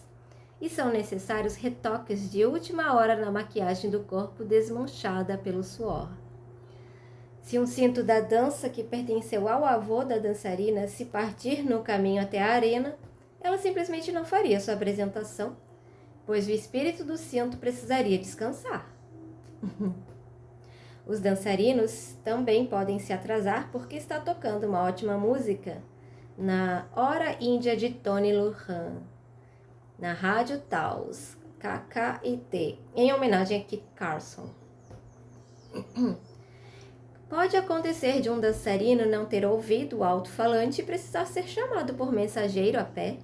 e são necessários retoques de última hora na maquiagem do corpo desmanchada pelo suor. Se um cinto da dança que pertenceu ao avô da dançarina se partir no caminho até a arena, ela simplesmente não faria sua apresentação, pois o espírito do cinto precisaria descansar. Os dançarinos também podem se atrasar porque está tocando uma ótima música na Hora Índia de Tony Lujan, na Rádio Taos, KKIT, em homenagem a Kit Carson. Pode acontecer de um dançarino não ter ouvido o alto-falante e precisar ser chamado por mensageiro a pé.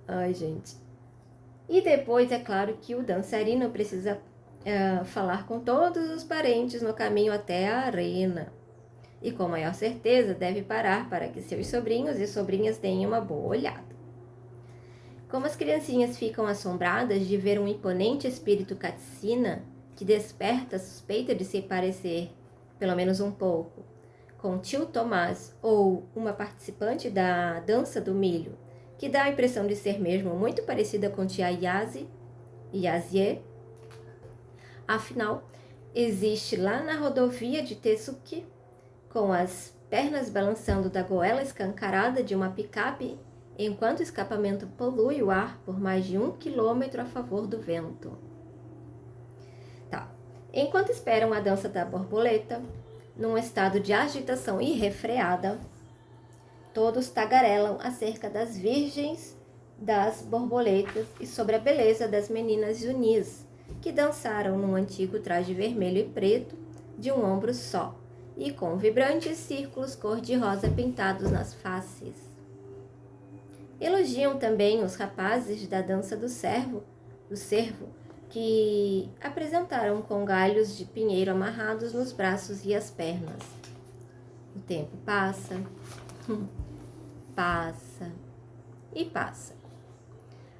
Ai, gente. E depois, é claro que o dançarino precisa falar com todos os parentes no caminho até a arena. E com maior certeza deve parar para que seus sobrinhos e sobrinhas tenham uma boa olhada. Como as criancinhas ficam assombradas de ver um imponente espírito Katsina que desperta a suspeita de se parecer, pelo menos um pouco, com tio Tomás ou uma participante da dança do milho, que dá a impressão de ser mesmo muito parecida com tia Yazie. Afinal, existe lá na rodovia de Tetsuki, com as pernas balançando da goela escancarada de uma picape, enquanto o escapamento polui o ar por mais de 1 quilômetro a favor do vento. Tá. Enquanto esperam a dança da borboleta, num estado de agitação irrefreada, todos tagarelam acerca das virgens das borboletas e sobre a beleza das meninas Yunis, que dançaram num antigo traje vermelho e preto, de um ombro só, e com vibrantes círculos cor-de-rosa pintados nas faces. Elogiam também os rapazes da dança do cervo, que apresentaram com galhos de pinheiro amarrados nos braços e as pernas. O tempo passa, passa e passa.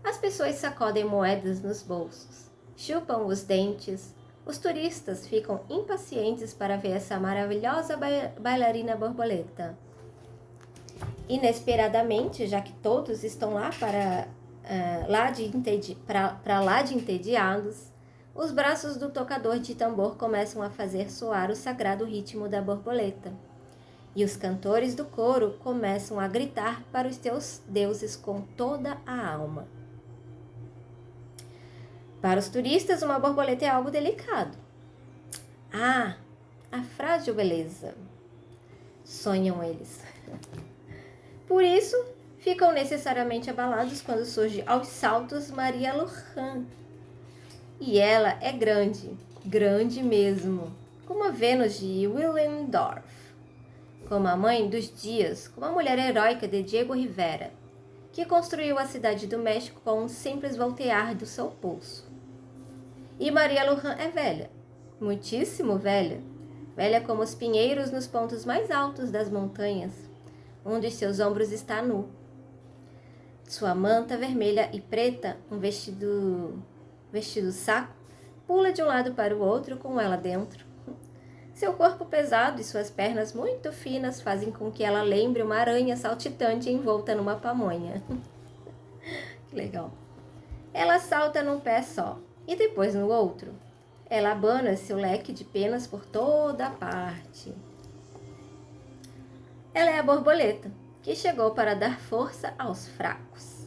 As pessoas sacodem moedas nos bolsos, chupam os dentes, os turistas ficam impacientes para ver essa maravilhosa bailarina borboleta. Inesperadamente, já que todos estão lá para lá de entediados, os braços do tocador de tambor começam a fazer soar o sagrado ritmo da borboleta. E os cantores do coro começam a gritar para os seus deuses com toda a alma. Para os turistas, uma borboleta é algo delicado. Ah, a frágil beleza, sonham eles. Por isso, ficam necessariamente abalados quando surge aos saltos Maria Lujan. E ela é grande, grande mesmo, como a Vênus de Willendorf, como a mãe dos dias, como a mulher heróica de Diego Rivera, que construiu a cidade do México com um simples voltear do seu pulso. E Maria Lujan é velha, muitíssimo velha, velha como os pinheiros nos pontos mais altos das montanhas, um dos seus ombros está nu. Sua manta vermelha e preta, um vestido saco, pula de um lado para o outro com ela dentro. Seu corpo pesado e suas pernas muito finas fazem com que ela lembre uma aranha saltitante envolta numa pamonha. Que legal. Ela salta num pé só e depois no outro. Ela abana seu leque de penas por toda a parte. Ela é a borboleta, que chegou para dar força aos fracos.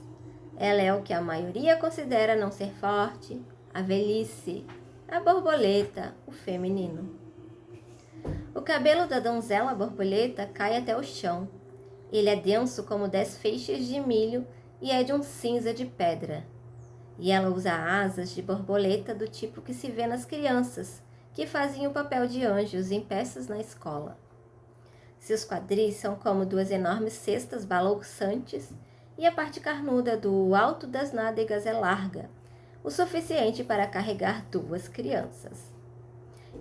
Ela é o que a maioria considera não ser forte, a velhice, a borboleta, o feminino. O cabelo da donzela borboleta cai até o chão. Ele é denso como 10 feixes de milho e é de um cinza de pedra. E ela usa asas de borboleta do tipo que se vê nas crianças, que fazem o papel de anjos em peças na escola. Seus quadris são como duas enormes cestas balouçantes e a parte carnuda do alto das nádegas é larga, o suficiente para carregar duas crianças.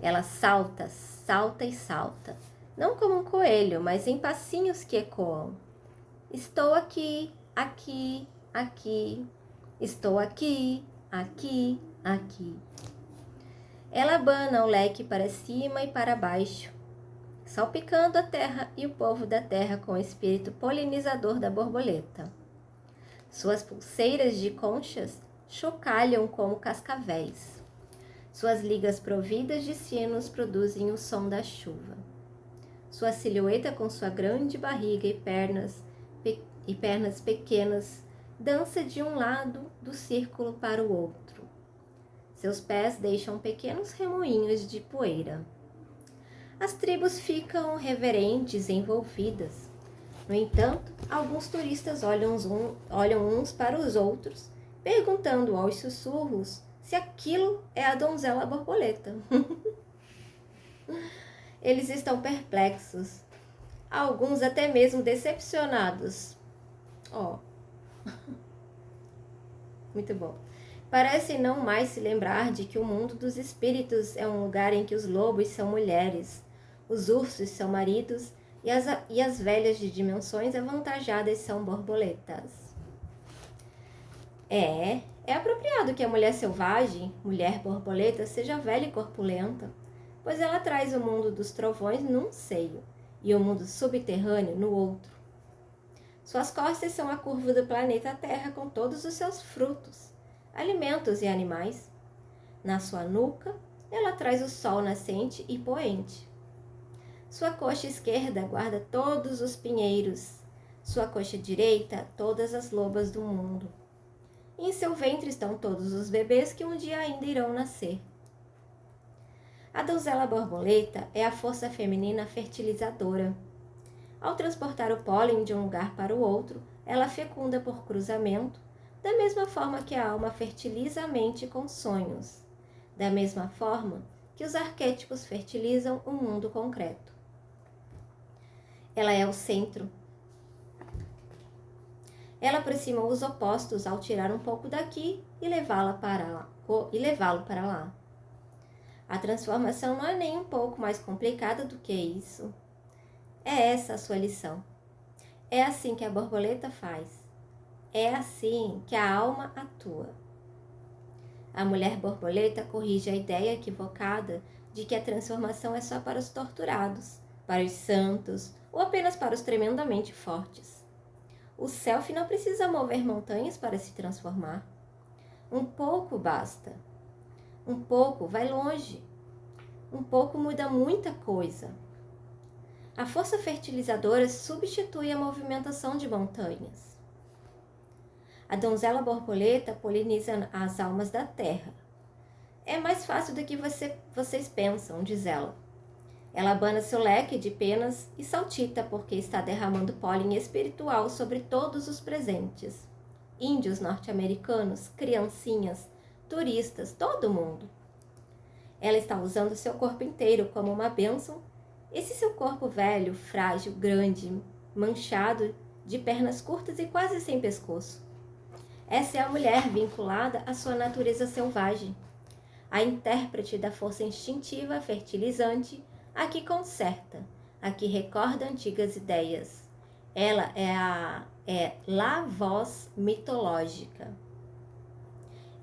Ela salta, salta e salta, não como um coelho, mas em passinhos que ecoam. Estou aqui, aqui, aqui. Estou aqui, aqui, aqui. Ela abana o leque para cima e para baixo, salpicando a terra e o povo da terra com o espírito polinizador da borboleta. Suas pulseiras de conchas chocalham como cascavéis. Suas ligas providas de sinos produzem o som da chuva. Sua silhueta com sua grande barriga e pernas pequenas dança de um lado do círculo para o outro. Seus pés deixam pequenos remoinhos de poeira. As tribos ficam reverentes, envolvidas. No entanto, alguns turistas olham uns para os outros, perguntando aos sussurros se aquilo é a donzela borboleta. Eles estão perplexos, alguns até mesmo decepcionados. Muito bom. Parecem não mais se lembrar de que o mundo dos espíritos é um lugar em que os lobos são mulheres, os ursos são maridos e as velhas de dimensões avantajadas são borboletas. É apropriado que a mulher selvagem, mulher borboleta, seja velha e corpulenta, pois ela traz o mundo dos trovões num seio e o mundo subterrâneo no outro. Suas costas são a curva do planeta Terra com todos os seus frutos, alimentos e animais. Na sua nuca, ela traz o sol nascente e poente. Sua coxa esquerda guarda todos os pinheiros, sua coxa direita todas as lobas do mundo. E em seu ventre estão todos os bebês que um dia ainda irão nascer. A donzela borboleta é a força feminina fertilizadora. Ao transportar o pólen de um lugar para o outro, ela fecunda por cruzamento, da mesma forma que a alma fertiliza a mente com sonhos, da mesma forma que os arquétipos fertilizam o mundo concreto. Ela é o centro. Ela aproxima os opostos ao tirar um pouco daqui e levá-lo para lá. A transformação não é nem um pouco mais complicada do que isso. É essa a sua lição. É assim que a borboleta faz. É assim que a alma atua. A mulher borboleta corrige a ideia equivocada de que a transformação é só para os torturados, para os santos ou apenas para os tremendamente fortes. O self não precisa mover montanhas para se transformar. Um pouco basta. Um pouco vai longe. Um pouco muda muita coisa. A força fertilizadora substitui a movimentação de montanhas. A donzela borboleta poliniza as almas da terra. É mais fácil do que vocês pensam, diz ela. Ela abana seu leque de penas e saltita porque está derramando pólen espiritual sobre todos os presentes. Índios norte-americanos, criancinhas, turistas, todo mundo. Ela está usando seu corpo inteiro como uma bênção. Esse seu corpo velho, frágil, grande, manchado, de pernas curtas e quase sem pescoço. Essa é a mulher vinculada à sua natureza selvagem, a intérprete da força instintiva fertilizante, a que conserta, a que recorda antigas ideias. Ela é la voz mitológica.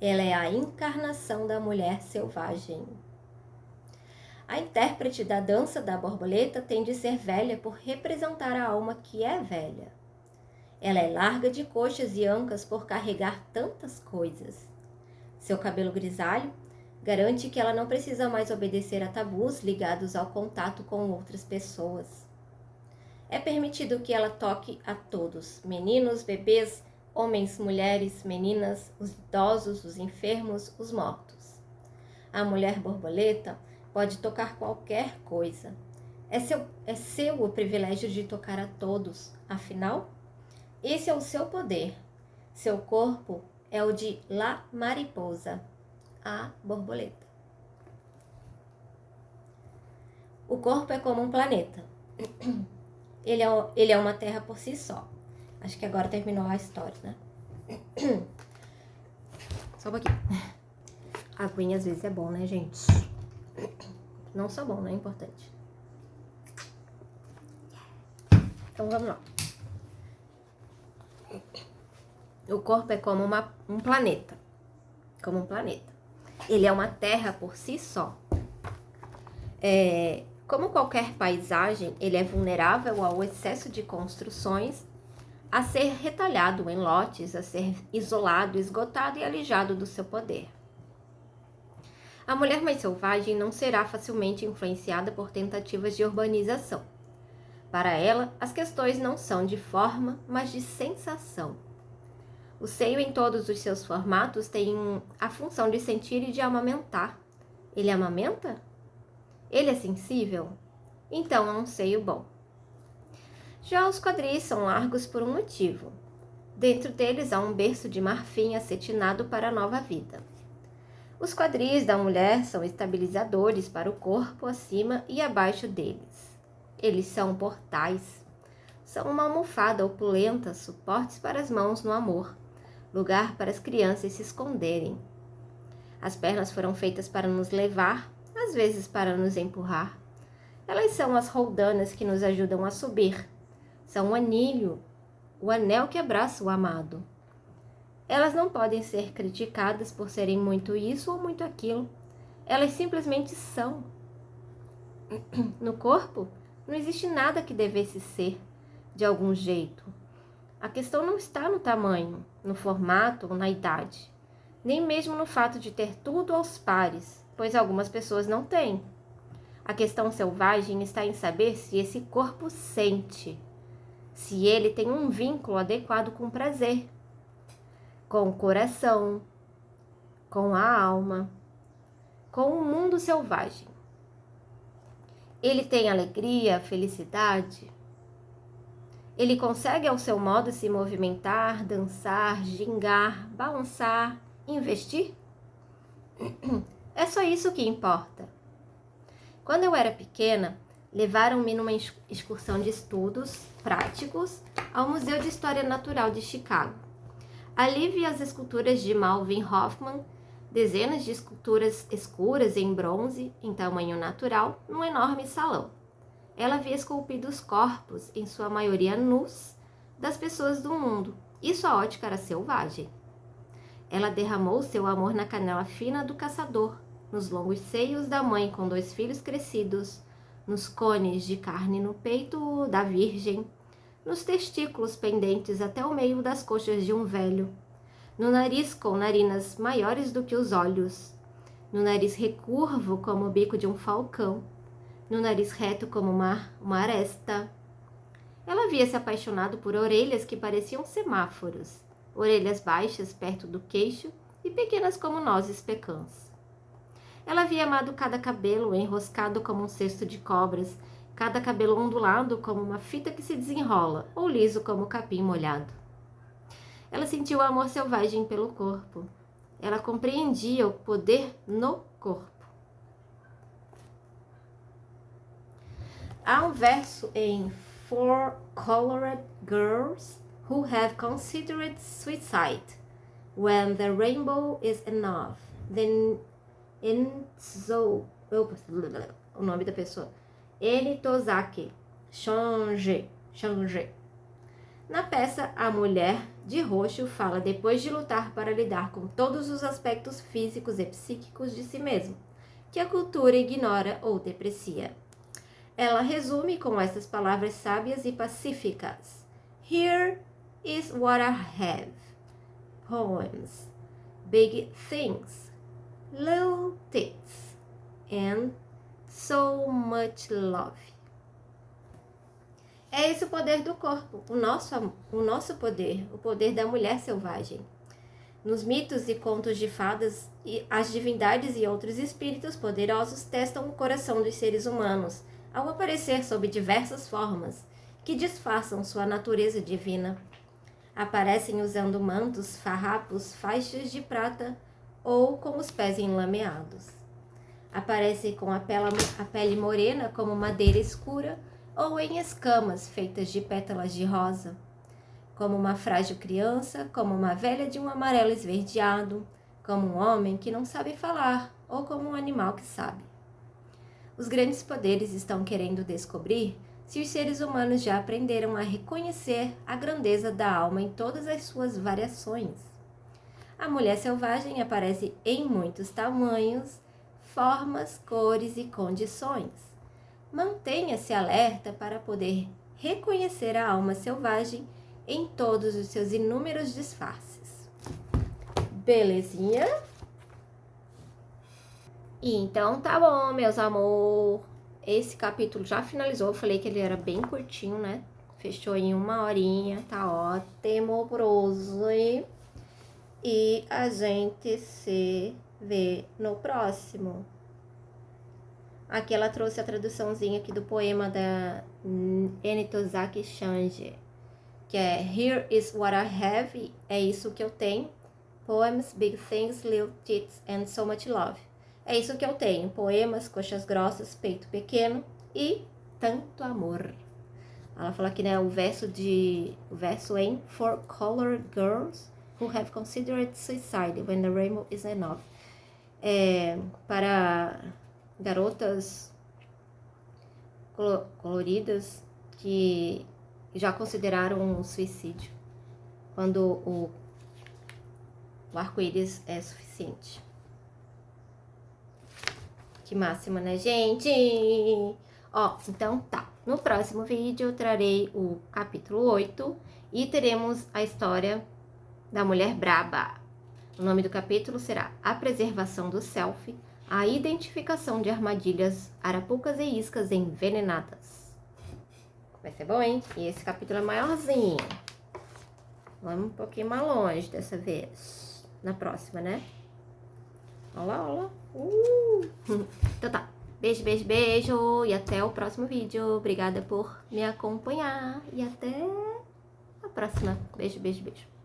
Ela é a encarnação da mulher selvagem. A intérprete da dança da borboleta tem de ser velha por representar a alma que é velha. Ela é larga de coxas e ancas por carregar tantas coisas. Seu cabelo grisalho garante que ela não precisa mais obedecer a tabus ligados ao contato com outras pessoas. É permitido que ela toque a todos, meninos, bebês, homens, mulheres, meninas, os idosos, os enfermos, os mortos. A mulher borboleta pode tocar qualquer coisa. É seu o privilégio de tocar a todos. Afinal, esse é o seu poder. Seu corpo é o de La Mariposa, a borboleta. O corpo é como um planeta. ele é uma terra por si só. Acho que agora terminou a história, né? Só um pouquinho. Aguinha às vezes é bom, né, gente? Não só bom, né? É importante. Então vamos lá. O corpo é como um planeta. Como um planeta. Ele é uma terra por si só. Como qualquer paisagem, ele é vulnerável ao excesso de construções, a ser retalhado em lotes, a ser isolado, esgotado e alijado do seu poder. A mulher mais selvagem não será facilmente influenciada por tentativas de urbanização. Para ela, as questões não são de forma, mas de sensação. O seio em todos os seus formatos tem a função de sentir e de amamentar. Ele amamenta? Ele é sensível? Então é um seio bom. Já os quadris são largos por um motivo. Dentro deles há um berço de marfim acetinado para a nova vida. Os quadris da mulher são estabilizadores para o corpo acima e abaixo deles. Eles são portais. São uma almofada opulenta, suportes para as mãos no amor, lugar para as crianças se esconderem. As pernas foram feitas para nos levar, às vezes para nos empurrar. Elas são as roldanas que nos ajudam a subir. São o anel que abraça o amado. Elas não podem ser criticadas por serem muito isso ou muito aquilo. Elas simplesmente são. No corpo, não existe nada que devesse ser de algum jeito. A questão não está no tamanho, no formato ou na idade, nem mesmo no fato de ter tudo aos pares, pois algumas pessoas não têm. A questão selvagem está em saber se esse corpo sente, se ele tem um vínculo adequado com o prazer, com o coração, com a alma, com o mundo selvagem. Ele tem alegria, felicidade. Ele consegue ao seu modo se movimentar, dançar, gingar, balançar, investir? É só isso que importa. Quando eu era pequena, levaram-me numa excursão de estudos práticos ao Museu de História Natural de Chicago. Ali vi as esculturas de Malvin Hoffman, dezenas de esculturas escuras em bronze, em tamanho natural, num enorme salão. Ela havia esculpido os corpos, em sua maioria nus, das pessoas do mundo, e sua ótica era selvagem. Ela derramou seu amor na canela fina do caçador, nos longos seios da mãe com 2 filhos crescidos, nos cones de carne no peito da virgem, nos testículos pendentes até o meio das coxas de um velho, no nariz com narinas maiores do que os olhos, no nariz recurvo como o bico de um falcão, no nariz reto como uma aresta. Ela havia se apaixonado por orelhas que pareciam semáforos, orelhas baixas perto do queixo e pequenas como nozes pecãs. Ela havia amado cada cabelo enroscado como um cesto de cobras, cada cabelo ondulado como uma fita que se desenrola, ou liso como o capim molhado. Ela sentiu o amor selvagem pelo corpo. Ela compreendia o poder no corpo. Há um verso em Four Colored Girls Who Have Considered Suicide. When the rainbow is enough, then o nome da pessoa. Enitozaki Shange. Na peça, a mulher de roxo fala depois de lutar para lidar com todos os aspectos físicos e psíquicos de si mesma, que a cultura ignora ou deprecia. Ela resume com essas palavras sábias e pacíficas. Here is what I have. Poems. Big things. Little tits. And so much love. É esse o poder do corpo, o nosso poder, o poder da mulher selvagem. Nos mitos e contos de fadas, as divindades e outros espíritos poderosos testam o coração dos seres humanos, ao aparecer sob diversas formas, que disfarçam sua natureza divina. Aparecem usando mantos, farrapos, faixas de prata ou com os pés enlameados. Aparecem com a pele morena como madeira escura ou em escamas feitas de pétalas de rosa, como uma frágil criança, como uma velha de um amarelo esverdeado, como um homem que não sabe falar ou como um animal que sabe. Os grandes poderes estão querendo descobrir se os seres humanos já aprenderam a reconhecer a grandeza da alma em todas as suas variações. A mulher selvagem aparece em muitos tamanhos, formas, cores e condições. Mantenha-se alerta para poder reconhecer a alma selvagem em todos os seus inúmeros disfarces. Belezinha? Então tá bom, meus amor. Esse capítulo já finalizou. Eu falei que ele era bem curtinho, né? Fechou em 1 horinha. Tá ótimo, proso. E a gente se vê no próximo. Aqui ela trouxe a traduçãozinha aqui do poema da Enitozaki Shanji, que é Here is what I have, é isso que eu tenho. Poems, big things, little tits and so much love. É isso que eu tenho. Poemas, coxas grossas, peito pequeno e tanto amor. Ela fala aqui, né, o verso em For Colored Girls Who Have Considered Suicide When the Rainbow is Enough. Para garotas coloridas que já consideraram um suicídio quando o arco-íris é suficiente. Que máxima, né, gente? Ó, então tá. No próximo vídeo eu trarei o capítulo 8 e teremos a história da mulher braba. O nome do capítulo será A Preservação do Self, a identificação de armadilhas, arapucas e iscas envenenadas. Vai ser bom, hein? E esse capítulo é maiorzinho. Vamos um pouquinho mais longe dessa vez. Na próxima, né? Olha lá, olha lá. Então tá. Beijo, beijo, beijo. E até o próximo vídeo. Obrigada por me acompanhar. E até a próxima. Beijo, beijo, beijo.